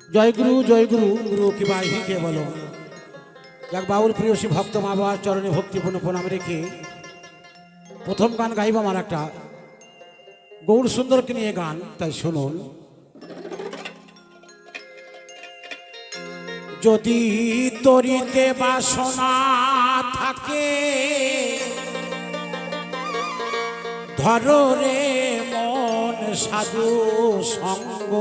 জয় গুরু গুরু কি বাহি কে বলো। যাক বাউল প্রিয়সী ভক্ত মা বাবার চরণে ভক্তিপূর্ণ প্রণাম রেখে প্রথম গান গাইব আমার একটা গৌর সুন্দরকে নিয়ে গান, তাই শুনুন। যদি তরিতে বাসনা থাকে ধরো রে মন সাধু সঙ্গ,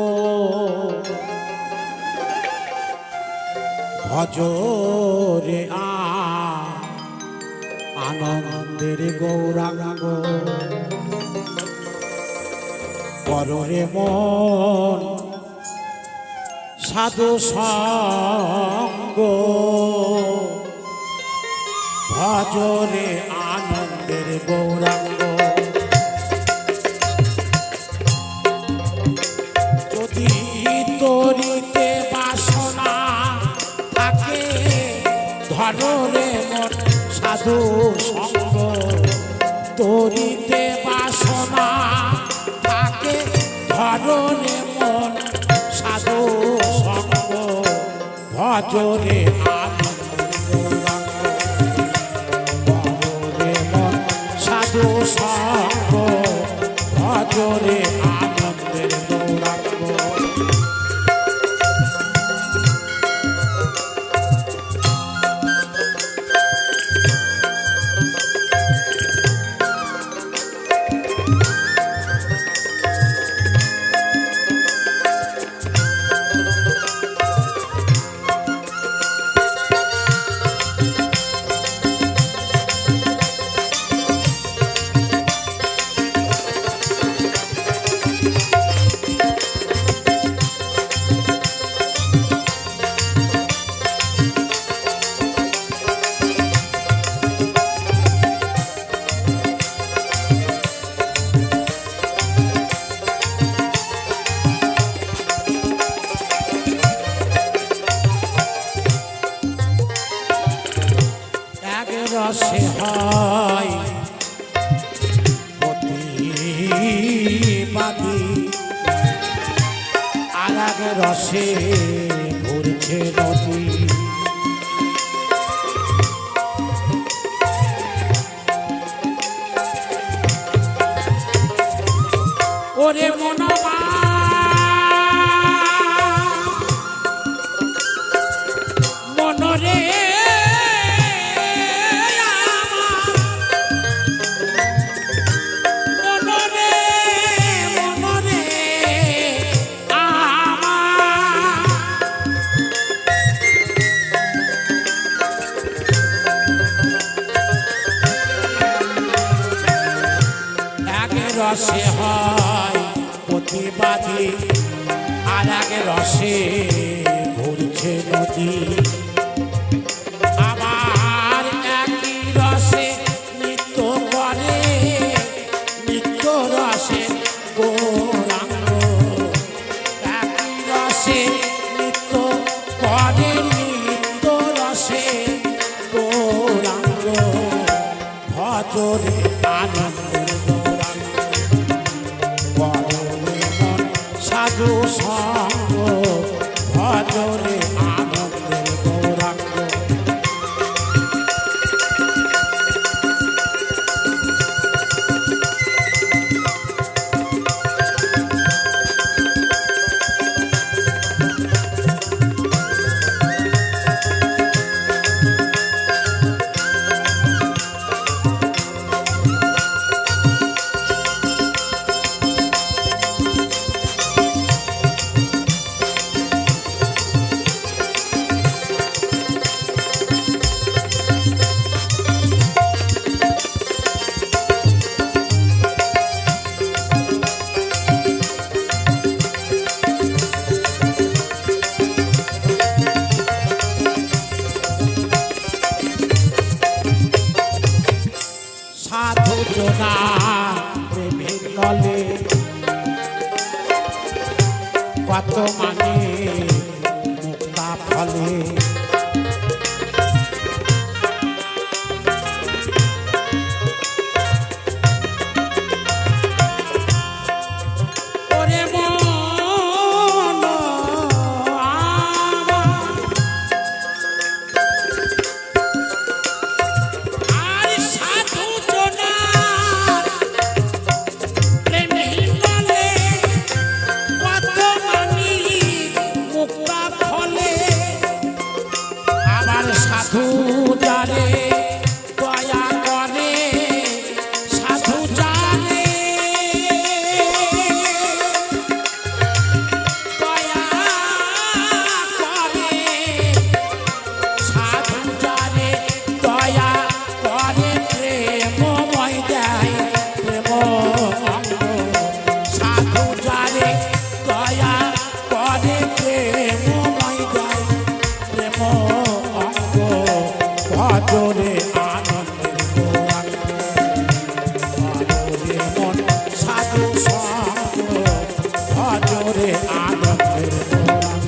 ভজরে আনন্দের গৌরাঙ্গ, কররে মন সাধু সঙ্গ, ভজরে আনন্দের গৌরাঙ্গ। যদি তরিতে বাসনা থাকে ধররে মন সাধু সঙ্গ, তরিতে বাসনা থাকে ধররে মন সাধু সঙ্গ, ভজরে আনন্দের গৌরাঙ্গ, ভজরে মন সাধু সঙ্গ, ভজরে আনন্দের গৌরাঙ্গ। রসে হয় প্রতিবাদী, আর এক রসে ঘুরছে নদী। ওরে মনবা মনরে রসে হয় প্রতিবাদী, আর আগে রসে ঘুরছে নদী। আবার একই রসে নৃত্য করে নিত্য রসে গৌরাঙ্গ, একই রসে নৃত্য করে নিত্য রসে গৌরাঙ্গ, ভজরে আনন্দের সাধু সঙ্গ, ভজরে আনন্দের গৌরাঙ্গ। সাধু জনা প্রেমের নলে কত মানে মুক্তা ফলে, ওরে মন করে প্রেমময় যায় প্রেম অঙ্গ ভজরে আনন্দের গৌরাঙ্গ ভজরে মন সাধু সঙ্গ ভজরে আনন্দের গৌরাঙ্গ।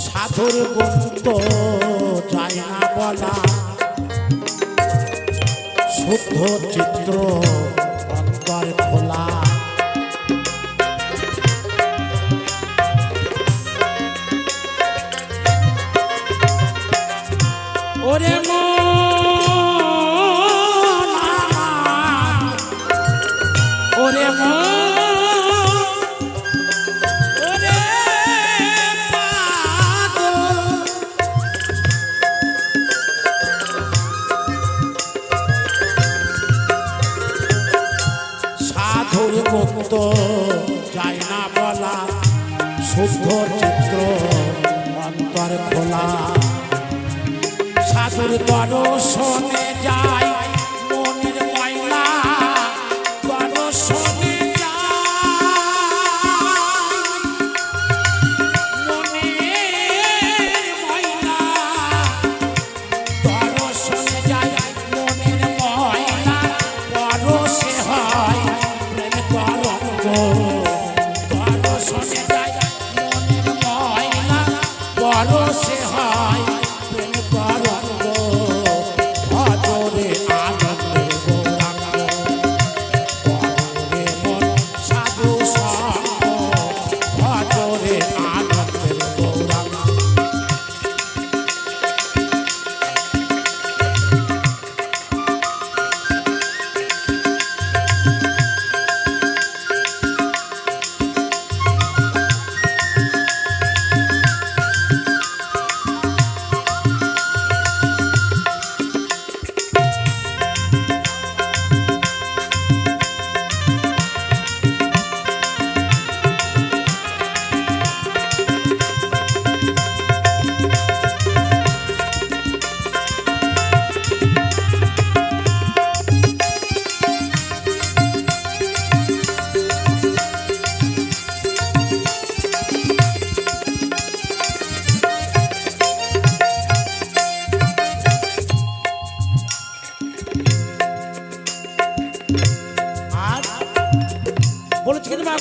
সাধুর গুপ্ত যায় না বলা শুদ্ধ চিত্র অন্তর খোলা ওরে মন ওরে মন মুক্ত যায় না বলা শুদ্ধ চিত্র অন্তর খোলা সাধুর দর্শনে যায় মনের ময়লা দর্শনে পরশে হয় প্রেম তরঙ্গ ভজরে আনন্দের গৌরাঙ্গ ভজরে মন সাধু সঙ্গ ভজরে আনন্দের গৌরাঙ্গ।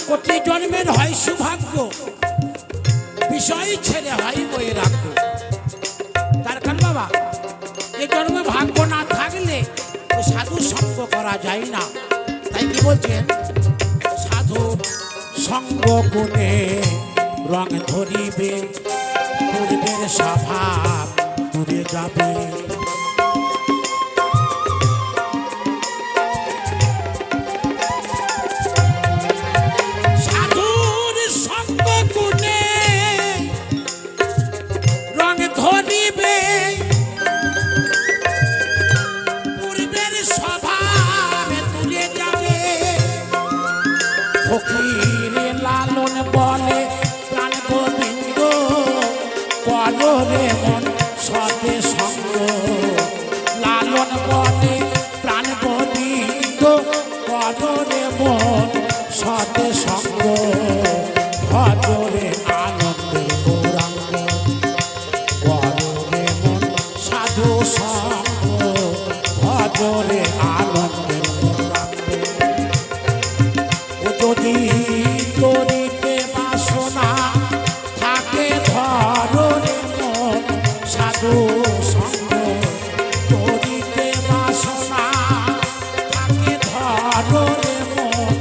কোটি জন্মের হয় সৌভাগ্য বিষয় ছেড়ে হয় বৈরাগ্য তার কারণ বাবা এই জন্মে ভাগ্য না থাকলে সাধু সঙ্গ করা যায় না তাই কি বলছেন সাধু সঙ্গ গুণে রং ধরিবে পূর্বের স্বভাব দূরে যাবে ফকিরে লালন বলে প্রাণ গোবিন্দ কররে মন সতে সঙ্গ লালন বলে প্রাণ গোবিন্দ কররে মন সতে সঙ্গ ভজরে আনন্দের গৌরাঙ্গ কররে মন সাধু সঙ্গ ভজরে আনন্দের যদি করিতে বাসনা থাকে ধরে মন সাধু সঙ্গ করিতে বাসনা থাকে ধরে মন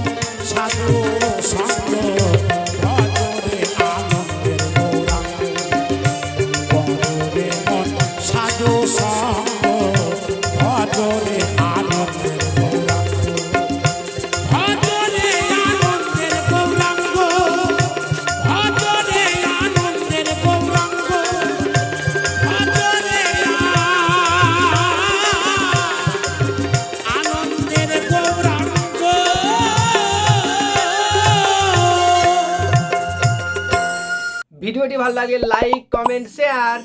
ভিডিওটি ভালো লাগে লাইক কমেন্ট শেয়ার।